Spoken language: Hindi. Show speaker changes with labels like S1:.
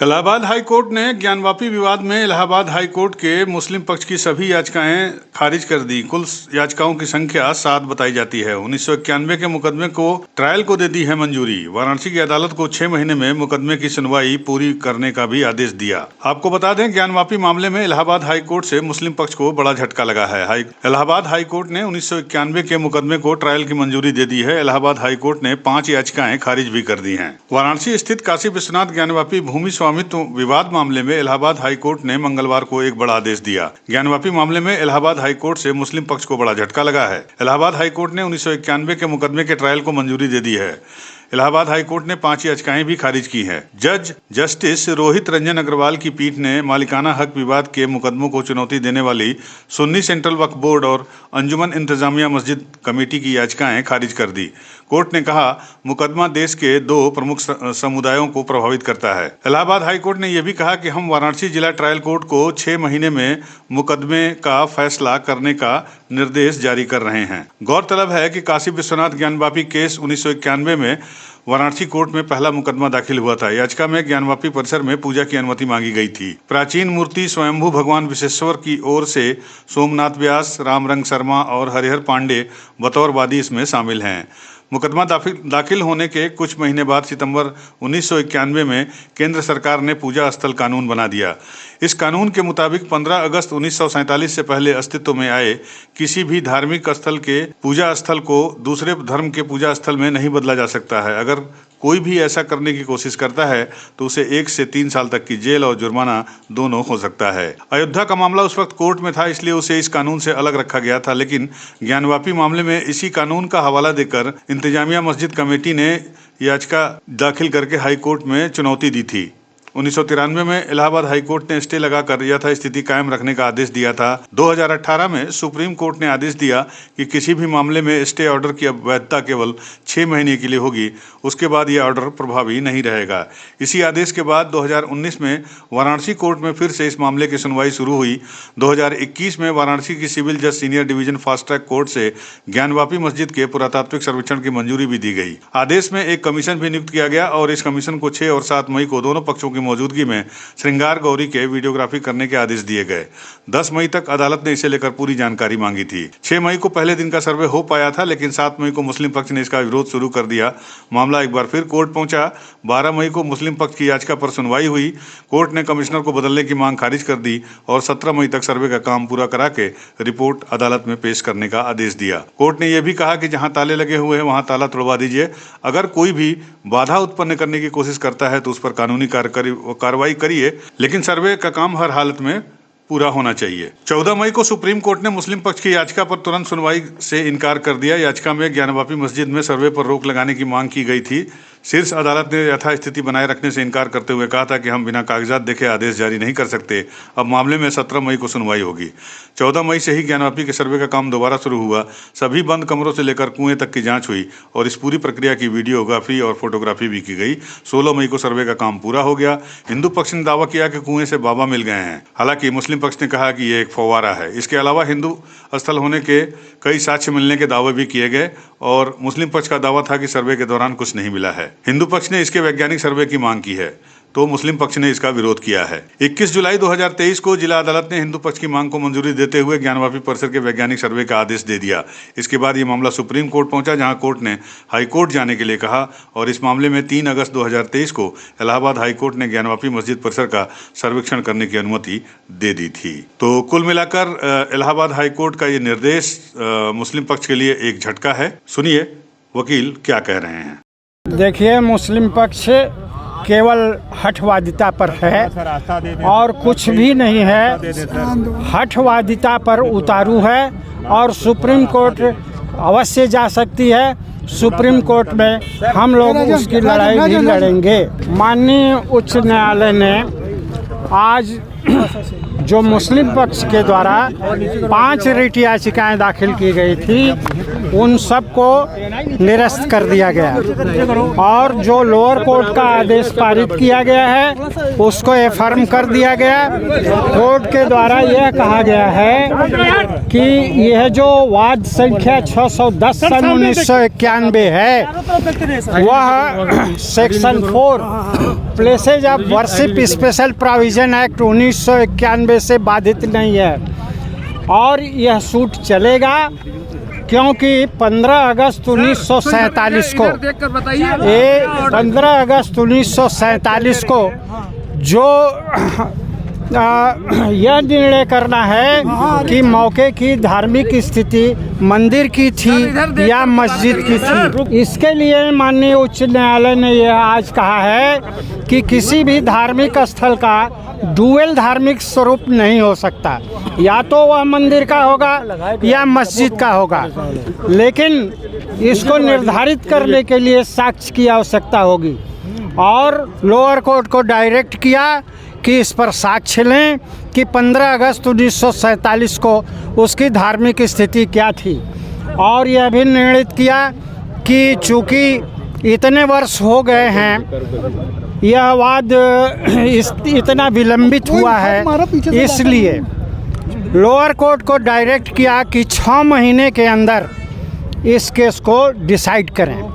S1: इलाहाबाद हाई कोर्ट ने ज्ञानवापी विवाद में इलाहाबाद हाई कोर्ट के मुस्लिम पक्ष की सभी याचिकाएं खारिज कर दी। कुल याचिकाओं की संख्या 7 बताई जाती है। 1991 के मुकदमे को ट्रायल को दे दी है मंजूरी। वाराणसी की अदालत को 6 महीने में मुकदमे की सुनवाई पूरी करने का भी आदेश दिया। आपको बता दें, ज्ञानवापी मामले में इलाहाबाद हाई कोर्ट से मुस्लिम पक्ष को बड़ा झटका लगा है। इलाहाबाद हाई कोर्ट ने 1991 के मुकदमे को ट्रायल की मंजूरी दे दी है। इलाहाबाद हाई कोर्ट ने 5 याचिकाएं खारिज भी कर दी है। वाराणसी स्थित काशी विश्वनाथ ज्ञानवापी भूमि स्वामित्व विवाद मामले में इलाहाबाद हाई कोर्ट ने मंगलवार को एक बड़ा आदेश दिया। ज्ञानवापी मामले में इलाहाबाद हाई कोर्ट से मुस्लिम पक्ष को बड़ा झटका लगा है। इलाहाबाद हाई कोर्ट ने 1991 के मुकदमे के ट्रायल को मंजूरी दे दी है। इलाहाबाद हाई कोर्ट ने 5 याचिकाएं भी खारिज की हैं। जज जस्टिस रोहित रंजन अग्रवाल की पीठ ने मालिकाना हक विवाद के मुकदमों को चुनौती देने वाली सुन्नी सेंट्रल वक्फ बोर्ड और अंजुमन इंतजामिया मस्जिद कमेटी की याचिकाएं खारिज कर दी। कोर्ट ने कहा, मुकदमा देश के 2 प्रमुख समुदायों को प्रभावित करता है। इलाहाबाद हाई कोर्ट ने यह भी कहा कि हम वाराणसी जिला ट्रायल कोर्ट को 6 महीने में मुकदमे का फैसला करने का निर्देश जारी कर रहे हैं। गौरतलब है कि काशी विश्वनाथ ज्ञानवापी केस 1991 में वाराणसी कोर्ट में पहला मुकदमा दाखिल हुआ था। याचिका में ज्ञानवापी परिसर में पूजा की अनुमति मांगी गई थी। प्राचीन मूर्ति स्वयंभू भगवान विश्वेश्वर की ओर से सोमनाथ व्यास, रामरंग शर्मा और हरिहर पांडे बतौर वादी इसमें शामिल हैं। मुकदमा दाखिल होने के कुछ महीने बाद सितंबर 1991 में केंद्र सरकार ने पूजा स्थल कानून बना दिया। इस कानून के मुताबिक 15 अगस्त 1947 से पहले अस्तित्व में आए किसी भी धार्मिक स्थल के पूजा स्थल को दूसरे धर्म के पूजा स्थल में नहीं बदला जा सकता है। अगर कोई भी ऐसा करने की कोशिश करता है तो उसे 1 से 3 साल तक की जेल और जुर्माना दोनों हो सकता है। अयोध्या का मामला उस वक्त कोर्ट में था, इसलिए उसे इस कानून से अलग रखा गया था, लेकिन ज्ञानवापी मामले में इसी कानून का हवाला देकर इंतजामिया मस्जिद कमेटी ने याचिका दाखिल करके हाई कोर्ट में चुनौती दी थी। 1993 में इलाहाबाद हाई कोर्ट ने स्टे लगाकर यथास्थिति कायम रखने का आदेश दिया था। 2018 में सुप्रीम कोर्ट ने आदेश दिया कि किसी भी मामले में स्टे ऑर्डर की वैधता केवल 6 महीने के लिए होगी, उसके बाद यह ऑर्डर प्रभावी नहीं रहेगा। इसी आदेश के बाद 2019 में वाराणसी कोर्ट में फिर से इस मामले की सुनवाई शुरू हुई। 2021 में वाराणसी की सिविल जज senior division fast track court से ज्ञानवापी मस्जिद के पुरातात्विक सर्वेक्षण की मंजूरी भी दी गई। आदेश में एक कमीशन भी नियुक्त किया गया और इस कमीशन को 6 और 7 मई को दोनों पक्षों मौजूदगी में श्रृंगार गौरी के वीडियोग्राफी करने के आदेश दिए गए। 10 मई तक अदालत ने इसे लेकर पूरी जानकारी मांगी थी। 6 मई को पहले दिन का सर्वे हो पाया था, लेकिन 7 मई को मुस्लिम पक्ष ने इसका विरोध शुरू कर दिया। मामला एक बार फिर कोर्ट पहुंचा। 12 मई को मुस्लिम पक्ष की याचिका पर सुनवाई हुई। कोर्ट ने कमिश्नर को बदलने की मांग खारिज कर दी और 17 मई तक सर्वे का काम पूरा करा के रिपोर्ट अदालत में पेश करने का आदेश दिया। कोर्ट ने यह भी कहा कि जहां ताले लगे हुए हैं वहां ताला तोड़वा दीजिए। अगर कोई भी बाधा उत्पन्न करने की कोशिश करता है तो उस पर कानूनी कार्रवाई करिए, लेकिन सर्वे का काम हर हालत में पूरा होना चाहिए। 14 मई को सुप्रीम कोर्ट ने मुस्लिम पक्ष की याचिका पर तुरंत सुनवाई से इनकार कर दिया। याचिका में ज्ञानवापी मस्जिद में सर्वे पर रोक लगाने की मांग की गई थी। शीर्ष अदालत ने यथास्थिति बनाए रखने से इनकार करते हुए कहा था कि हम बिना कागजात देखे आदेश जारी नहीं कर सकते। अब मामले में 17 मई को सुनवाई होगी। 14 मई से ही ज्ञानवापी के सर्वे का काम दोबारा शुरू हुआ। सभी बंद कमरों से लेकर कुएं तक की जांच हुई और इस पूरी प्रक्रिया की वीडियोग्राफी और फोटोग्राफी भी की गई। 16 मई को सर्वे का काम पूरा हो गया। हिंदू पक्ष ने दावा किया कि कुएं से बाबा मिल गए हैं। हालांकि मुस्लिम पक्ष ने कहा कि ये एक फव्वारा है। इसके अलावा हिंदू स्थल होने के कई साक्ष्य मिलने के दावे भी किए गए और मुस्लिम पक्ष का दावा था कि सर्वे के दौरान कुछ नहीं मिला है। हिंदू पक्ष ने इसके वैज्ञानिक सर्वे की मांग की है तो मुस्लिम पक्ष ने इसका विरोध किया है। 21 जुलाई 2023 को जिला अदालत ने हिंदू पक्ष की मांग को मंजूरी देते हुए ज्ञानवापी परिसर के वैज्ञानिक सर्वे का आदेश दे दिया। इसके बाद ये मामला सुप्रीम कोर्ट पहुंचा, जहां कोर्ट ने हाई कोर्ट जाने के लिए कहा और इस मामले में 3 अगस्त 2023 को इलाहाबाद हाई कोर्ट ने ज्ञानवापी मस्जिद परिसर का सर्वेक्षण करने की अनुमति दे दी थी। तो कुल मिलाकर इलाहाबाद हाई कोर्ट का ये निर्देश मुस्लिम पक्ष के लिए एक झटका है। सुनिए वकील क्या कह रहे हैं।
S2: देखिए, मुस्लिम पक्ष केवल हठवादिता पर है और कुछ भी नहीं है। हठवादिता पर उतारू है और सुप्रीम कोर्ट अवश्य जा सकती है। सुप्रीम कोर्ट में हम लोग उसकी लड़ाई भी लड़ेंगे। माननीय उच्च न्यायालय ने आज जो मुस्लिम पक्ष के द्वारा 5 रिट याचिकाएं दाखिल की गई थी, उन सबको निरस्त कर दिया गया और जो लोअर कोर्ट का आदेश पारित किया गया है उसको एफर्म कर दिया गया। कोर्ट के द्वारा यह कहा गया है कि यह जो वाद संख्या 610 सन 1991 है, वह section 4 places of worship special provision act 1991 से बाधित नहीं है और यह सूट चलेगा क्योंकि 15 अगस्त 1947 को 15 अगस्त 1947 को जो यह निर्णय करना है कि मौके की धार्मिक स्थिति मंदिर की थी या मस्जिद की थी, इसके लिए माननीय उच्च न्यायालय ने यह आज कहा है कि किसी भी धार्मिक स्थल का डुअल धार्मिक स्वरूप नहीं हो सकता, या तो वह मंदिर का होगा या मस्जिद का होगा, लेकिन इसको निर्धारित करने के लिए साक्ष्य की आवश्यकता होगी। और लोअर कोर्ट को डायरेक्ट किया कि इस पर साक्ष्य लें कि 15 अगस्त 1947 को उसकी धार्मिक स्थिति क्या थी। और यह भी निर्णित किया कि चूँकि इतने वर्ष हो गए हैं, यह वाद इतना विलंबित हुआ है, इसलिए लोअर कोर्ट को डायरेक्ट किया कि 6 महीने के अंदर इस केस को डिसाइड करें।